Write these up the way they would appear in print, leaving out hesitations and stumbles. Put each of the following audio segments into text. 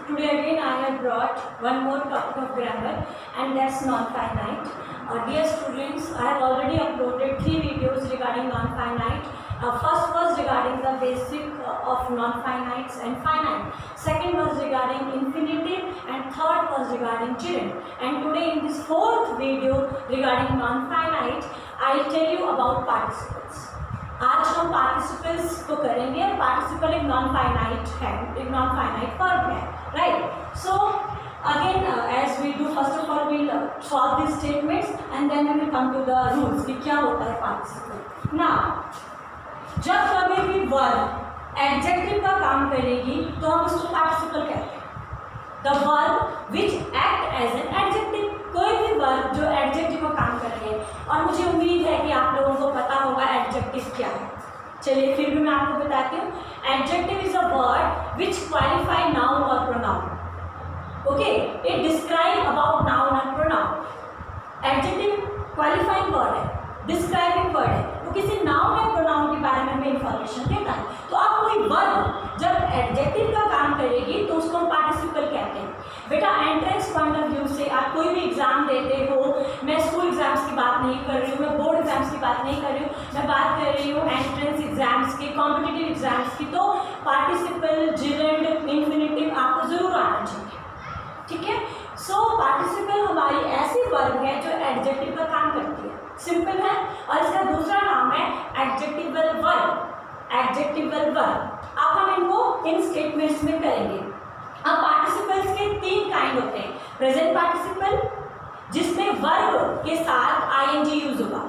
Today again I have brought one more topic of grammar, and that's non-finite. Dear students, I have already uploaded 3 videos regarding non-finite. First was regarding the basic of non-finites and finite. Second was regarding infinitive, and third was regarding gerund. And today in this fourth video regarding non-finite, I'll tell you about participles. आज हम participles को करेंगे और participle एक non finite है, एक non finite verb है, right. So again as we do, first of all we'll solve this statements and then we will come to the rules कि क्या होता है पार्टिसिपल. नाउ जब कभी भी वर्ब एडजेक्टिव का काम करेगी तो हम उसको पार्टिसिपल कहते हैं. The verb which act as an adjective, कोई भी वर्ब जो एडजेक्टिव का काम कर रही है. और मुझे उम्मीद है कि आप लोगों को पता होगा एडजेक्टिव क्या है. चलिए फिर भी मैं आपको बताती हूँ. Adjective is a word which qualify noun और pronoun. Okay, it describe about noun और प्रोनाउन. एडजेक्टिव क्वालिफाइंग वर्ड है, डिस्क्राइबिंग वर्ड है, वो किसी नाउन या प्रोनाउन के बारे में हमें इंफॉर्मेशन देता है. तो अब कोई वर्ब जब एडजेक्टिव का काम करेगी तो उसको हम पार्टिसिपल कहते हैं. बेटा एंट्रेंस पॉइंट ऑफ व्यू से आप कोई भी एग्जाम देते हो, मैं स्कूल एग्जाम्स की बात नहीं कर रही हूँ, मैं बोर्ड एग्जाम्स की बात नहीं कर रही हूँ, मैं बात कर रही हूँ एंट्रेंस एग्जाम्स की, कॉम्पिटिटिव एग्जाम्स की. तो पार्टिसिपल, जिरेंड, इंफिनिटिव आपको जरूर आना चाहिए. ठीक है. सो पार्टिसिपल हमारी ऐसी वर्ब है जो एडजेक्टिव का काम करती है. सिंपल है. और इसका दूसरा नाम है एडजेक्टिवल वर्ब. Adjectival verb. अब हम इनको इन स्टेटमेंट्स में करेंगे. अब पार्टिसिपल्स के 3 काइंड होते हैं. प्रेजेंट पार्टिसिपल जिसमें वर्ब के साथ आईएनजी यूज होगा.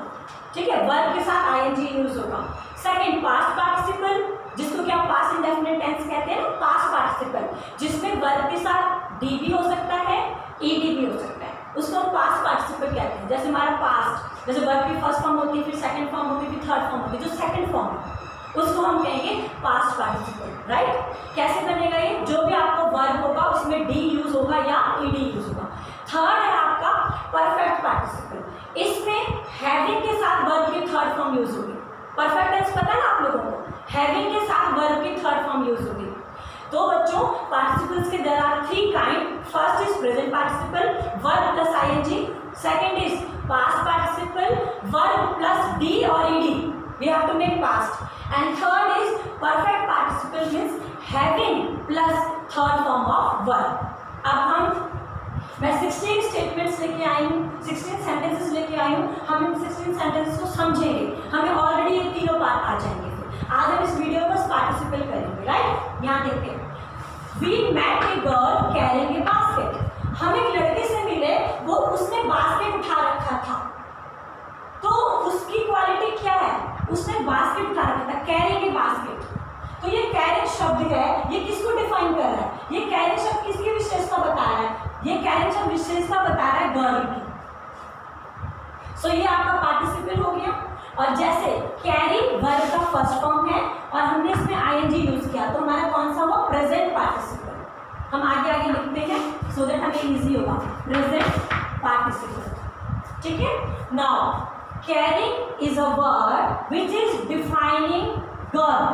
ठीक है, वर्ब के साथ आईएनजी यूज होगा. सेकंड पास्ट पार्टिसिपल जिसको क्या पास्ट इंडेफिनिट टेंस कहते हैं ना, पास्ट पार्टिसिपल जिसमें वर्ब के साथ डी भी हो सकता है, ईडी भी हो सकता है, उसको हम पास्ट पार्टिसिपल कहते हैं. जैसे हमारा पास्ट, जैसे वर्ब की फर्स्ट फॉर्म होती है, फिर सेकंड फॉर्म होती है, फिर थर्ड फॉर्म होती है. जो सेकंड फॉर्म है उसको हम कहेंगे पास्ट पार्टिसिपल. राइट. कैसे बनेगा ये? जो भी आपको वर्ब होगा उसमें डी यूज होगा या ईडी यूज होगा. थर्ड है आपका परफेक्ट पार्टिसिपल. इसमें हैविंग के साथ वर्ब की थर्ड फॉर्म यूज होगी. परफेक्ट टेंस पता है ना आप लोगों को, हैविंग के साथ वर्ब की थर्ड फॉर्म यूज होगी. तो बच्चों पार्टिसिपल्स के there are 3 kind. First is present participle, verb plus ING. Second is past participle, verb plus D और ED, we have to make past. And third is perfect participle means having plus third form of verb. अब मैं 16 statements लेके आई हूँ, 16 sentences लेके आई हूँ. हम इन 16 sentences को समझेंगे. हमें ऑलरेडी ये तीनों बात आ जाएंगे. आज हम इस वीडियो में बस पार्टिसिपल करेंगे. राइट. यहाँ देखते हैं. We met a girl carrying a basket. हम एक लड़के से मिले, वो उसने बास्केट उठा रखा था. तो उसकी क्वालिटी क्या है? उसने बास्केट उठा रखा था, कैरिंग ए बास्केट. तो ये कैरिंग शब्द है, ये किसको डिफाइन कर रहा है? ये कैरिंग शब्द किसकी विशेषता बता रहा है? ये कैरिंग शब्द विशेषता बता रहा है गर्ल की. सो ये आपका पार्टिसिपल हो गया. और जैसे कैरी वर्ब का फर्स्ट फॉर्म है और हमने इसमें आईएनजी यूज किया तो हमारा कौन सा हुआ? Present participle. हम आगे आगे लिखते हैं सो दैट हमें इजी होगा. Present participle. ठीक है. Now carrying is a word which is defining girl.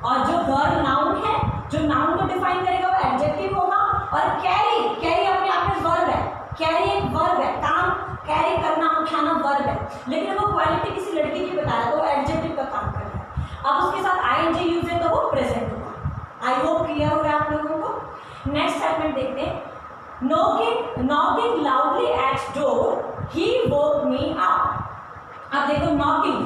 और जो गर्ल नाउन है, जो नाउन को डिफाइन करेगा वो एडजेक्टिव होगा. और कैरी अपने आप में वर्ब है. कैरी एक वर्ब है, काम कैरी करना, उठाना वर्ब है, लेकिन वो क्वालिटी किसी लड़की की बता रहा है तो वो एडजेक्टिव का काम कर रहा है. अब उसके साथ आईएनजी यूज है तो वो प्रेजेंट होगा. आई होप क्लियर हो रहा है आप लोगों को. नेक्स्ट स्टेटमेंट देखते हैं. नॉकिंग लाउडली एट डोर ही वोक मी अप. अब देखो नॉकिंग,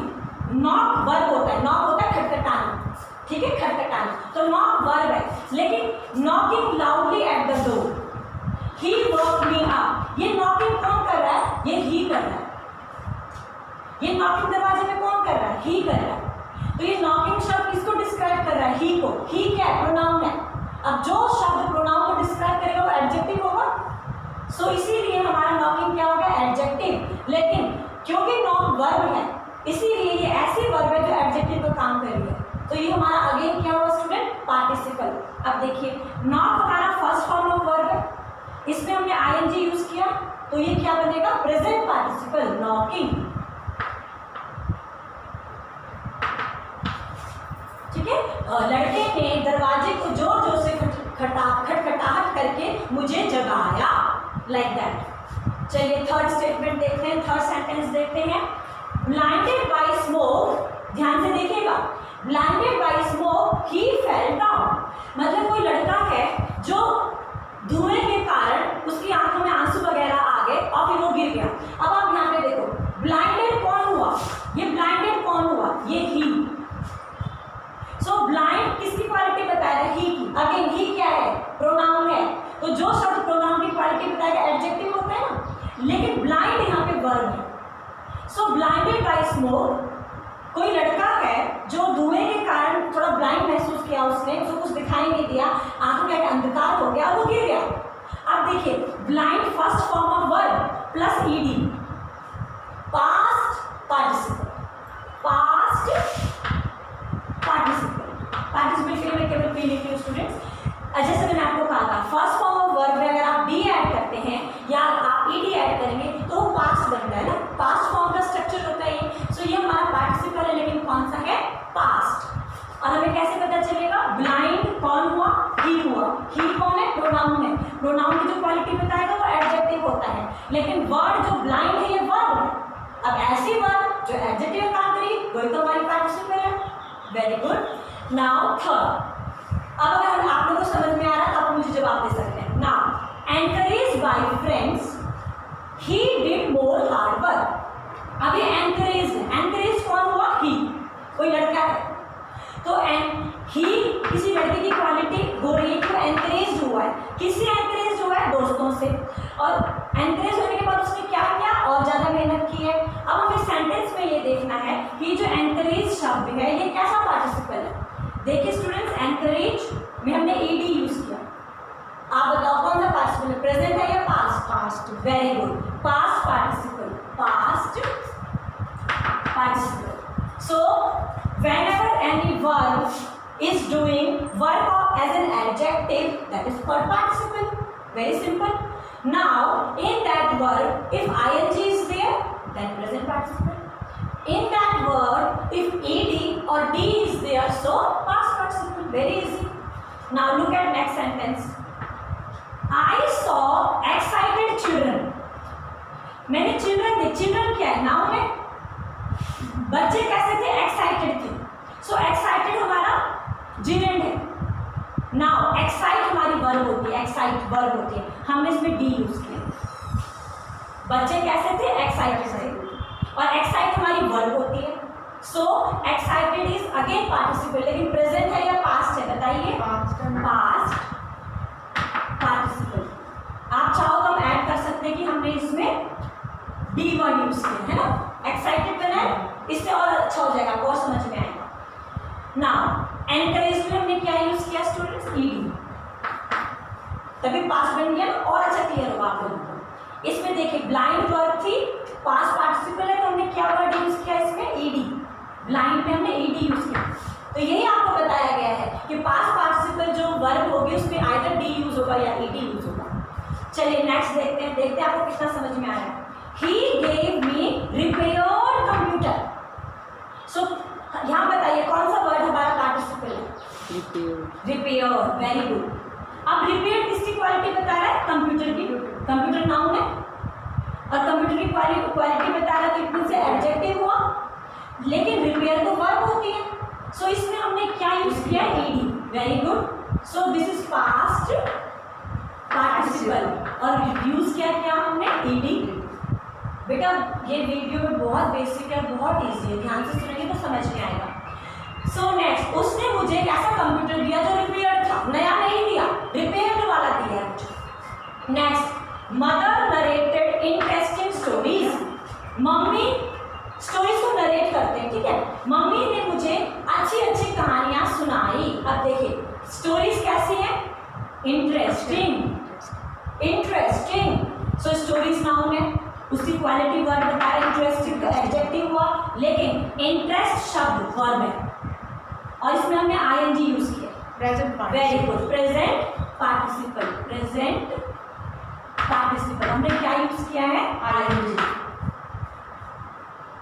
नॉक वर्ब होता है, नॉक होता है खटखटाना. ठीक है, खटखटाना. तो नॉक वर्ब है, लेकिन knocking loudly at the door he woke me up. ये नॉकिंग कौन कर रहा है? ये ही कर रहा है. ये नॉकिंग दरवाजे में कौन कर रहा है? ही कर रहा है. तो ये नॉकिंग शब्द किसको डिस्क्राइब कर रहा है? ही को. ही क्या है? प्रोनाउन है. अब जो शब्द प्रोनाउन को डिस्क्राइब करेगा वो एडजेक्टिव होगा. सो इसीलिए हमारा नॉकिंग क्या होगा? एडजेक्टिव. लेकिन क्योंकि नॉक वर्ब है इसीलिए ये ऐसी वर्ब है जो एडजेक्टिव का काम कर रही है. तो ये हमारा अगेन क्या हुआ स्टूडेंट? पार्टिसिपल. अब देखिए नॉक हमारा फर्स्ट फॉर्म ऑफ वर्ब है, इसमें हमने आईएनजी यूज किया तो ये क्या बनेगा? Present participle, knocking. ठीक है. लड़के ने दरवाजे को जोर जोर से खटखटाहट मुझे जगाया, लाइक दैट। चलिए थर्ड स्टेटमेंट देखते हैं, थर्ड सेंटेंस देखते हैं। ब्लाइंडेड बाय स्मोक, ध्यान से देखिएगा, ब्लाइंडेड बाय स्मोक ही फेल डाउन, मतलब कोई लड़का है जो धुएं के कारण उसकी आंखों में आंसू वगैरह आ गए और फिर वो गिर गया। अब आप यहाँ पे देखो, ब्लाइंडेड कौन हुआ, ये ब्लाइंडेड कौन हुआ, ये ही। सो ब्लाइंड किसकी क्वालिटी बता रहा है, ही की। अगेन ही क्या है, प्रोनाउन है, तो जो शब्द प्रोनाउन की क्वालिटी बताएगा एडजेक्टिव होता है ना, लेकिन ब्लाइंड यहाँ पे वर्ब है। सो ब्लाइंडेड बाय स्मोक, कोई लड़का है जो धुएं के कारण थोड़ा ब्लाइंड महसूस किया उसने, उसको कुछ दिखाई नहीं दिया, आंखों का अंधकार हो गया और वो गिर गया। अब देखिए, blind first form of verb plus ED, past participle, past participle, participle के लिए मैं केवल पी लिखती हूँ स्टूडेंट्स। जैसे मैंने आपको कहा था, फर्स्ट फॉर्म ऑफ वर्ब में अगर आप डी ऐड करते हैं या आप ईडी ऐड करेंगे तो वो पास्ट बनता है ना, पास्ट फॉर्म का स्ट्रक्चर होता है ये। सो ये हमारा पार्टिसिपल है, लेकिन कौन सा है, पास्ट। और हमें कैसे पता चलेगा, ब्लाइंड कौन हुआ, ही हुआ। ही कौन है, प्रोनाउन है, प्रोनाउन की जो क्वालिटी बताएगा वो एडजेक्टिव होता है, लेकिन वर्ड जो ब्लाइंड है ये वर्ब है। अब ऐसी वर्ब जो एडजेक्टिव काम करी वही तो हमारी पार्टिसिपल है। Very good. नाउ थर्ड, अब अगर आप लोगों को समझ में आ रहा है तो आप मुझे जवाब दे सकते हैं। Now encourage bye friends he did more hard work. अब ये एनकरेज है, एनकरेज कौन हुआ, ही, कोई लड़का है, तो ही किसी लड़के की क्वालिटी हो रही है कि वो एनकरेज हुआ है, किससे एनकरेज हुआ है, दोस्तों से। और एनकरेज होने के बाद उसने क्या किया, और ज़्यादा मेहनत की है। अब हमें सेंटेंस में ये देखना है कि जो एनकरेज शब्द है ये कैसा पार्टिसिपल है। देखिए स्टूडेंट्स, एनकरेज में हमने ईडी यूज किया, आप बताओ कौन सा पार्टिसिपल है, प्रेजेंट है या past, past. Very good, past participle, past participle. So whenever any verb is doing work as an adjective, that is called participle. Very simple. Now in that verb, if ing is there, then present participle. In that verb, if ed or d is there, so past participle. Very easy. Now look at next sentence. I saw excited children. मैंने children देखे, children क्या है, noun है, बच्चे कैसे थे, excited थे। So excited हमारा जिरेंड है। नाउ एक्साइट हमारी वर्ब होती है, एक्साइट वर्ब होती है, हमने इसमें डी यूज किया। बच्चे कैसे थे, एक्साइटेड थे, और एक्साइट हमारी वर्ब होती है। So excited is again participle, लेकिन प्रेजेंट है या पास्ट है, बताइए, पास्ट पार्टिसिपल। आप चाहो तो हम ऐड कर सकते हैं कि हमने इसमें डी वर्ड यूज किया है ना, एक्साइटेड बनाए, इससे और अच्छा हो जाएगा, और समझ में आएगा। नाउ एनकरेज में हमने क्या यूज किया स्टूडेंट्स, ईडी, तभी पास्ट बन गया, और अच्छा क्लियर होगा आप लोगों को। इसमें देखिए ब्लाइंड वर्ब थी, पास्ट पार्टिसिपल है, तो हमने क्या वर्ड यूज किया इसमें, ईडी। ब्लाइंड में हमने ईडी यूज किया। तो यही आपको बताया गया है कि पास्ट पार्टिसिपल जो वर्ब होगी उसमें आइदर डी यूज होगा या ईडी यूज होगा। चलिए नेक्स्ट देखते हैं आपको कितना समझ में आ रहा है। He gave me repaired computer. So यहाँ बताइए कौन सा वर्ड हमारा पार्टिसिपल है, रिपेयर। Very good. अब रिपेयर किसकी क्वालिटी बता रहा है, कंप्यूटर की, कंप्यूटर नाउन है, और कंप्यूटर की क्वालिटी बता रहा है, तो इतने से एडजेक्टिव हुआ, लेकिन रिपेयर तो वर्ब होती है। सो इसमें हमने क्या यूज किया, ED. Very good. So this is past participle, और यूज क्या किया हमने, ईडी। बेटा ये वीडियो में बहुत बेसिक है, बहुत इजी है, ध्यान से सुनेंगे तो समझ में आएगा। सो नेक्स्ट, उसने मुझे एक ऐसा कंप्यूटर दिया जो रिपेयर्ड था, नया नहीं दिया, रिपेयर्ड वाला दिया मुझे। Next, mother narrated interesting stories. Mummy stories को नरेट करते हैं, ठीक है, मम्मी ने मुझे अच्छी अच्छी कहानियां सुनाई। अब देखिए स्टोरीज कैसी है, इंटरेस्टिंग, इंटरेस्टिंग। सो स्टोरीज नाउन है, उसकी क्वालिटी वर्ड बताया, इंटरेस्टिंग का एडजेक्टिव हुआ, लेकिन इंटरेस्ट शब्द वर्ब है, और इसमें हमने आईएनजी यूज किया, present. Very good, present participle, present participle हमने क्या यूज किया है, आईएनजी।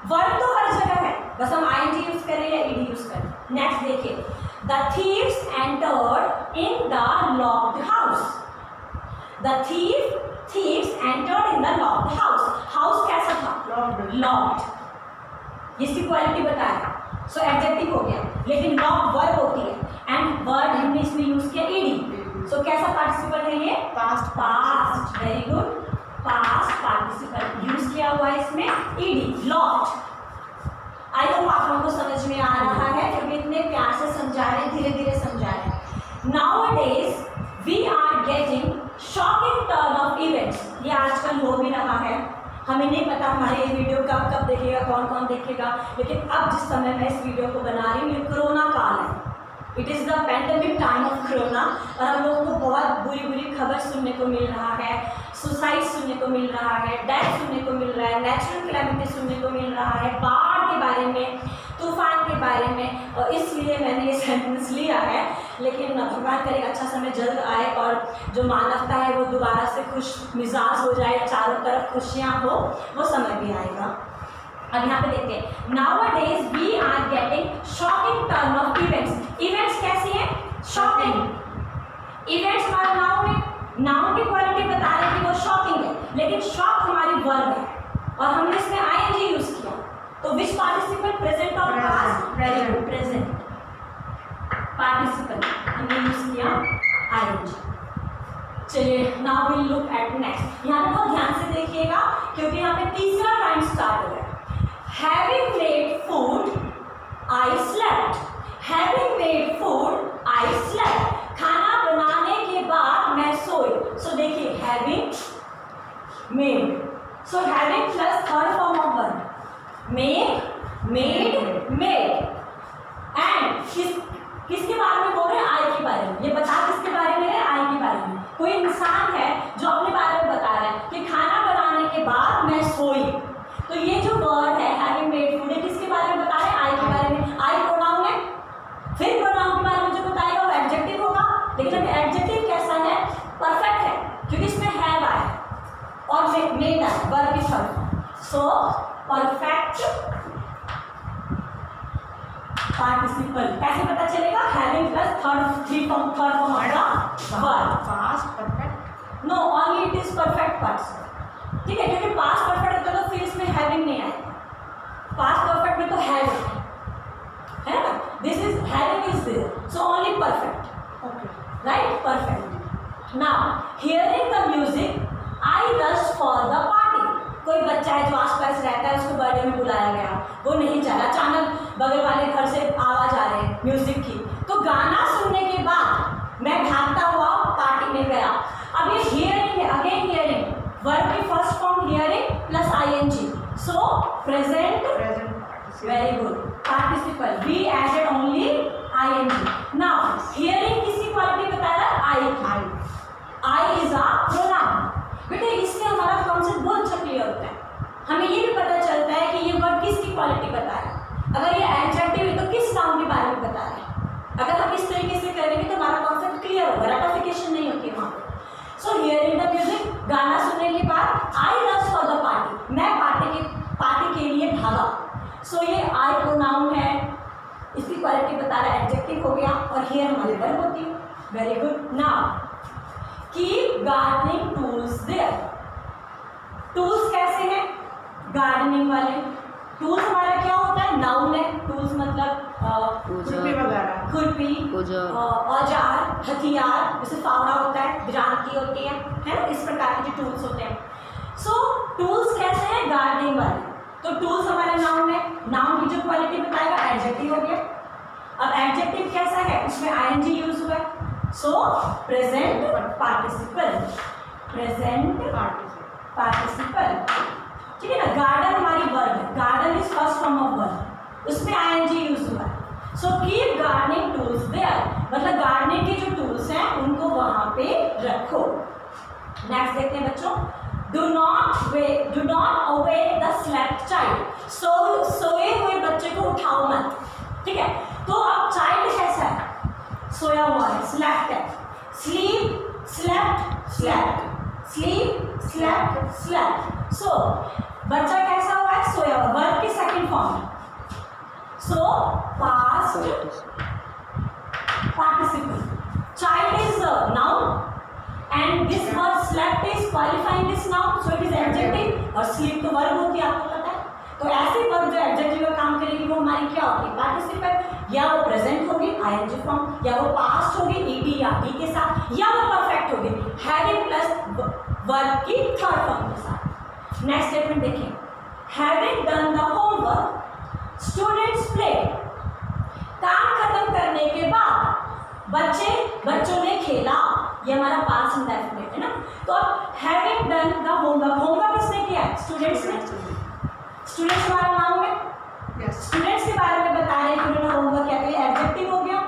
वर्ब तो हर जगह है, बस हम आईएनजी यूज करें या ईडी यूज करें। नेक्स्ट देखिए, the thieves entered in the locked house. The thieves entered in the locked house. House कैसा था? लॉक्ड। इसकी क्वालिटी बताया। सो एडजेक्टिव हो गया, लेकिन लॉक वर्ब होती है एंड वर्ब हमने इसमें यूज किया ईडी। सो कैसा पार्टिसिपल है ये? Past. Very good, past participle use किया हुआ है इसमें ईडी, लॉक्ड। आई होप आप लोगों को समझ में आ रहा है, क्योंकि इतने प्यार से समझा रहे हैं, धीरे धीरे समझा रहे हैं। Nowadays we are getting shocking turn of events. ये आजकल हो भी रहा है, हमें नहीं पता हमारे ये वीडियो कब कब देखेगा, कौन कौन देखेगा, लेकिन अब जिस समय मैं इस वीडियो को बना रही हूँ ये कोरोना काल है। It is the pandemic time of corona, और हम लोगों को बहुत बुरी बुरी खबर सुनने को मिल रहा है, सुसाइड सुनने को मिल रहा है, डेथ सुनने को मिल रहा है, नेचुरल कैलेमिटी सुनने को मिल रहा है, बाढ़ के बारे में, तूफान के बारे में, और इसलिए मैंने ये सेंटेंस लिया है। लेकिन भगवान करे अच्छा समय जल्द आए और जो मानवता है वो दोबारा से खुश मिजाज हो जाए, चारों तरफ खुशियाँ हो, वो समय भी आएगा। अब यहाँ पे देखते हैं, nowadays we are getting shocking turn of events. Events कैसी है? शॉकिंग। इवेंट्स हमारा नाउन है, नाउन की क्वालिटी बता रहे कि वो शॉकिंग है, लेकिन शॉक हमारी वर्ब है और हमने इसमें आईएनजी यूज किया। तो विच पार्टिसिपल, प्रेजेंट और past? Very good, present participle हमने यूज किया आईएनजी। चलिए now will look at next. यहाँ पे बहुत ध्यान से देखिएगा, क्योंकि यहाँ पे तीसरा टाइम स्टार्ट हो गया। Having made food, I slept. Having made food, I slept. खाना बनाने के बाद मैं सोई। So देखिए having made. So having plus third form of verb. Make, made, made. And किसके बारे में बोल रहे हैं? I के बारे में। ये बता किसके बारे में है? I के बारे में। कोई इंसान है जो अपने बारे में बता रहा है कि खाना बनाने के बाद मैं सोई। तो ये जो वर्ड है हैविंग मेड फूड, किसके बारे में बता रहे हैं? आई के बारे में। आई प्रोनाउन है, फिर प्रोनाउन के बारे में जो बताएगा वो एडजेक्टिव होगा, लेकिन अब एडजेक्टिव कैसा है? परफेक्ट है, क्योंकि इसमें हैव आया और मेड आया, वर्ब की फॉर्म। So perfect participle. कैसे पता चलेगा? Having plus third form of the verb. Past perfect? No, only it is perfect participle. ठीक है, क्योंकि पास्ट परफेक्ट होता है तो फिर इसमें हैविंग नहीं आएगा। पास्ट परफेक्ट में तो हैव है ना, this is having is there, so only perfect. Okay, right, perfect. Now hearing the music I rush for the party. कोई बच्चा है जो आसपास रहता है, उसको बर्थडे में बुलाया गया, वो नहीं जा रहा, अचानक बगल वाले घर से आवाज आ रही है म्यूजिक की, तो गाना सुनने के बाद मैं भागता हुआ पार्टी में गया। अब ये हियरिंग है, अगेन हियरिंग, वर्ब की first form hearing plus ING, so present very good participle. We added only ING. Now hearing किसकी क्वालिटी बता रहा है? I. I is a pronoun. बेटे इससे हमारा कॉन्सेप्ट बहुत अच्छा क्लियर होता है, हमें ये भी पता चलता है कि ये वर्ड किसकी क्वालिटी बता रहा है। अगर ये एडजेक्टिव है तो किस नाउन के बारे में बता रहा है। अगर हम इस तरीके से करेंगे तो हमारा कॉन्सेप्ट क्लियर होगा, रटिफिकेशन नहीं होती वहाँ पे। सो हियरिंग द म्यूजिक, गाना सुनने के बाद आई रश फॉर द पार्टी, मैं पार्टी के लिए भागा। सो ये आई प्रोनाउन है, इसकी क्वालिटी बता रहा है, एडजेक्टिव हो गया, और हियर हमारी वर्ब होती है। Very good. Now keep gardening tools there. Tools कैसे हैं? गार्डनिंग वाले टूल्स हमारा क्या होता है? नाउन है। टूल्स मतलब खुरपी वगैरह, खुरपी, औजार, हथियार, जैसे फावड़ा होता है, ग्रांति होती है ना, इस प्रकार के जो टूल्स होते हैं। सो टूल्स कैसे हैं? गार्डनिंग वाले। तो टूल्स हमारा नाउन है, नाउन की जो क्वालिटी बताएगा एडजेक्टिव हो गया। अब एडजेक्टिव कैसा है? उसमें आईएनजी यूज हुआ है, so present participle, present participle. ठीक है ना। गार्डन हमारी वर्ब है, garden is first form of verb, उसमें आईएनजी यूज हुआ है। So keep gardening tools there, मतलब गार्डनिंग के जो टूल्स हैं उनको वहां पे रखो। नेक्स्ट देखते हैं बच्चों, do not awake the slept child. सोए हुए बच्चे को उठाओ मत। ठीक है, तो अब चाइल्ड कैसा है? सोया हुआ है, स्लेप्ट है। Sleep, slept, slept, sleep, slept, slept. So बच्चा कैसा हुआ है? सोया हुआ, वर्ब की second form. So past participle, child is a noun and this word qualifying this noun, so it is adjective, और स्लीप तो वर्ब होती है, आपको पता है। तो ऐसी वर्ब जो एडजेक्टिव का काम करेगी वो हमारी क्या होगी, पार्टिसिपल, या वो प्रेजेंट होगी आईएनजी फॉर्म, या वो पास्ट होगी ईडी या डी के साथ, या वो परफेक्ट होगी हैविंग प्लस वर्ब की थर्ड फॉर्म के साथ। नेक्स्ट स्टेटमेंट देखिए, having done the homework students play, काम खत्म करने के बाद बच्चों ने खेला, ये हमारा पास्ट इंडेफिनिट है ना। तो अब having done the homework, homework किसने किया है, स्टूडेंट्स ने। स्टूडेंट्स हमारा नाम है, स्टूडेंट्स के बारे में बता रहे हैं कि उन्होंने होमवर्क किया, तो एडजेक्टिव हो गया।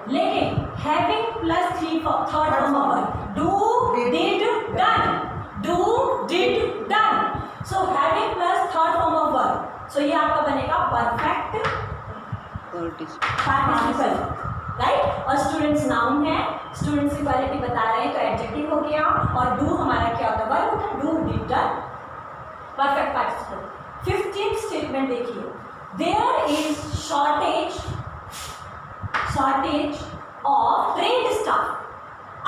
लेकिन having plus third form of verb, do did done, do did done, so having plus third form of verb, so ये आपका बनेगा परफेक्ट पार्टिसिपल, राइट। और स्टूडेंट्स नाउन है, स्टूडेंट्स की क्वालिटी बता रहे हैं तो एडजेक्टिव हो गया, और डू हमारा क्या होता है, वर्ब होता है, do did done, perfect participle. 15th statement देखिए, there is shortage of trained staff,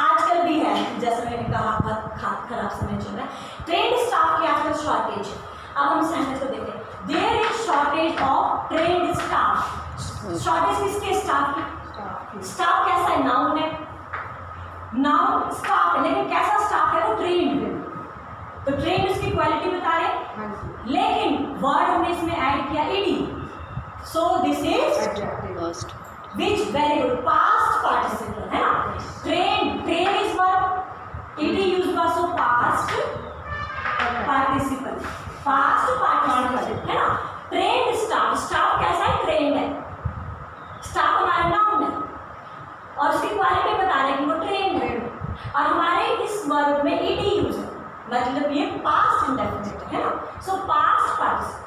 आजकल भी है, जैसे मैंने कहा बहुत खराब समय चल रहा है, ट्रेन्ड स्टाफ की आजकल शॉर्टेज है। अब हम सेंटेंस को देखते हैं, there is shortage of trained staff, shortage किसके, स्टाफ की। स्टाफ कैसा है, नाउन है, नाउन स्टाफ है, लेकिन कैसा स्टाफ है, वो ट्रेन्ड, तो ट्रेन्ड उसकी क्वालिटी बता रहे हैं, लेकिन वर्ड हमने इसमें ऐड किया ED, so this is which, very good, past participle है ना। Train is verb, ED use हुआ, सो पास्ट पार्टिसिपल है ना। ट्रेन्ड स्टाफ, स्टाफ कैसा है, ट्रेन्ड है, स्टाफ हमारा नाउन है, और उसकी क्वालिटी बता रहे हैं कि वो ट्रेन्ड है, और हमारे इस वर्ब में ईडी यूज है, मतलब ये पास्ट इंडेफिनिट है ना, सो पास्ट पार्टिसिपल।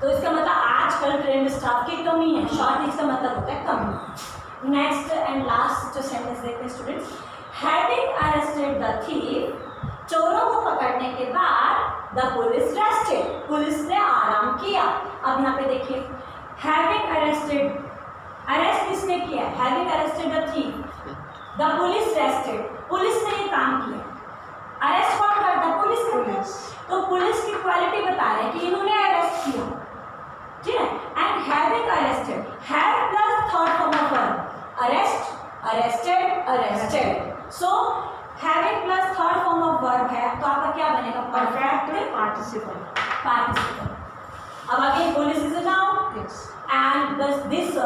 तो इसका मतलब आजकल ट्रेन्ड स्टाफ की कमी है, शॉर्टेज का मतलब होता है कमी। नेक्स्ट एंड लास्ट जो सेंटेंस देखते हैं students, having arrested the thief, चोरों को पकड़ने के बाद द पुलिस रेस्टेड, पुलिस ने आराम किया। अब यहाँ पे देखिए, हैविंग अरेस्टेड, अरेस्ट किसने किया, having arrested the thief, the police rested, police ने ये काम किया, अरेस्ट कौन करता है, पुलिस करता है, तो पुलिस की क्वालिटी बता रहे हैं कि इन्होंने अरेस्ट किया, ठीक है। And having arrested, have plus third form of verb, arrest, arrested, arrested, so having plus third form of verb है, तो आपका क्या बनेगा, परफेक्ट पार्टिसिपल। अब again police is a noun, and this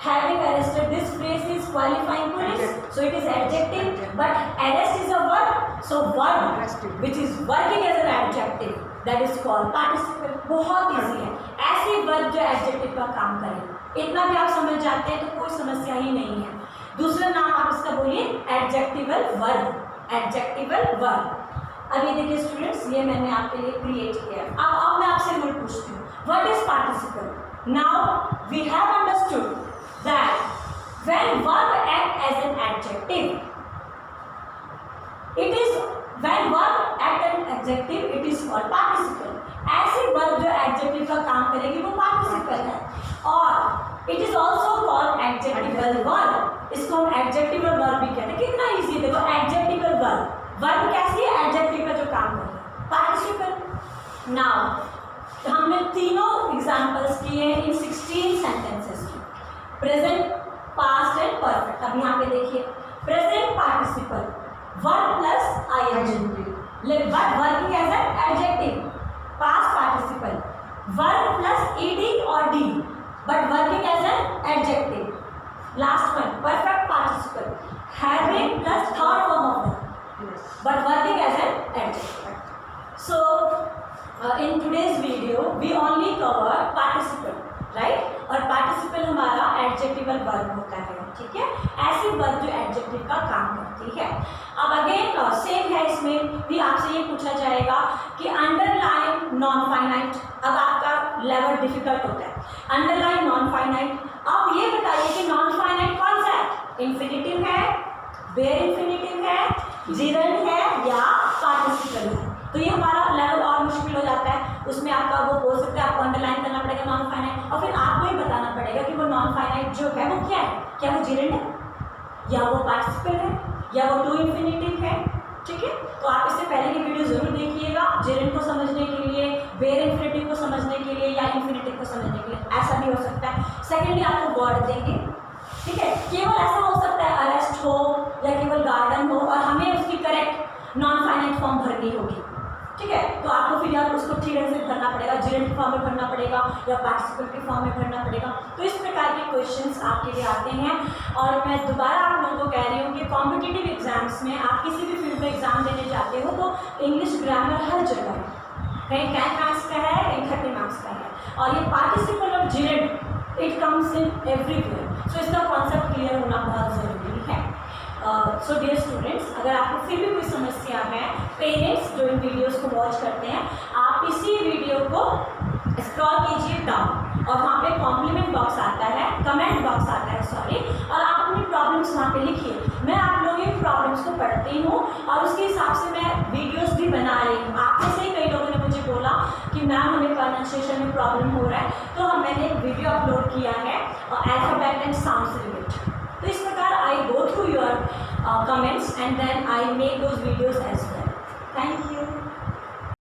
having arrested, this phrase is qualifying police, so it is adjective, but arrest is a verb, so verb which is working as an adjective, that is called participle। बहुत easy है, ऐसी verb जो adjective का काम करे, इतना भी आप समझ जाते हैं तो कोई समस्या ही नहीं है। दूसरा नाम आप इसका बोलिए एडजेक्टिवल वर्ब, एडजेक्टिवल वर्ब। अभी देखिए स्टूडेंट्स, ये मैंने आपके लिए क्रिएट किया है। अब मैं आपसे मूल पूछती हूँ, what is participle. Now we have understood that when verb act as an adjective, it is when verb act as an adjective, it is called participle। ऐसी verb जो adjective का काम करेगी वो participle है, और it is also called adjectival verb। इसको हम adjectival verb भी कहते हैं। कितना easy है, देखो adjectival verb, verb कैसी है, adjective का जो काम करेगा, participle। now हमने तीनों एग्जाम्पल्स किए इन 16 सेंटेंसेस की, प्रेजेंट, पास्ट एंड परफेक्ट। अब यहाँ पे देखिए, present participle verb plus ING, but working as an adjective. Past participle verb plus ED और D, but working as an adjective. Last one perfect participle having plus third form of verb, but working as an adjective. So in today's video we only cover participle, right? और participle हमारा adjectival verb होता है, ठीक है, ऐसी verb जो adjective का काम करती है। अब अगेन सेम है, इसमें भी आपसे ये पूछा जाएगा कि अंडरलाइन नॉन फाइनाइट। अब आपका लेवल डिफिकल्ट होता है, अंडरलाइन नॉन फाइनाइट। अब ये बताइए कि नॉन फाइनाइट कौन सा है, इन्फिनिटिव है, बेयर इन्फिनिटिव है, जिरंड है, या पार्टिसिपल है। तो ये हमारा लेवल और मुश्किल हो जाता है, उसमें आपका वो बोल सकते हैं, आपको अंडरलाइन करना पड़ेगा नॉन फाइनाइट, और फिर आपको ही बताना पड़ेगा कि वो नॉन फाइनाइट जो है वो क्या है, क्या वो जिरंड है, या वो पार्टिसिपल है, या वो टू इन्फिनिटिव है, ठीक है। तो आप इससे फॉर्म भरनी होगी, ठीक है। तो आपको फिर यार उसको ठीक से भरना पड़ेगा, जेरेंट के फॉर्म में भरना पड़ेगा या पार्टिसिपेंट के फॉर्म में भरना पड़ेगा। तो इस प्रकार के क्वेश्चंस आपके लिए आते हैं। और मैं दोबारा आप लोगों को कह रही हूँ कि कॉम्पिटिटिव एग्जाम्स में आप किसी भी फील्ड में एग्जाम देने जाते हो तो इंग्लिश ग्रामर हर जगह है, कहीं 10 मार्क्स का है, कहीं 30 मार्क्स का है। और ये पार्टिसिपल और gerund it comes in everywhere. So इसका कॉन्सेप्ट क्लियर होना बहुत ज़रूरी है। सो डियर स्टूडेंट्स, अगर आपको फिर भी कोई समस्या है, पेरेंट्स जो इन वीडियोस को वॉच करते हैं, आप इसी वीडियो को स्क्रॉल कीजिए डाउन और वहाँ पे कॉम्प्लीमेंट बॉक्स आता है, कमेंट बॉक्स आता है सॉरी, और आप अपनी प्रॉब्लम्स वहाँ पे लिखिए। मैं आप लोगों की प्रॉब्लम्स को पढ़ती हूँ और उसके हिसाब से मैं वीडियोस भी बना रही हूँ। आप में से ही कई लोगों ने मुझे बोला कि मैम हमें प्रोनाउंसिएशन में प्रॉब्लम हो रहा है, तो मैंने एक वीडियो अपलोड किया है अल्फाबेट एंड साउंड से रिलेटेड। तो इस प्रकार I go through your comments and then I make those videos as well. Thank you.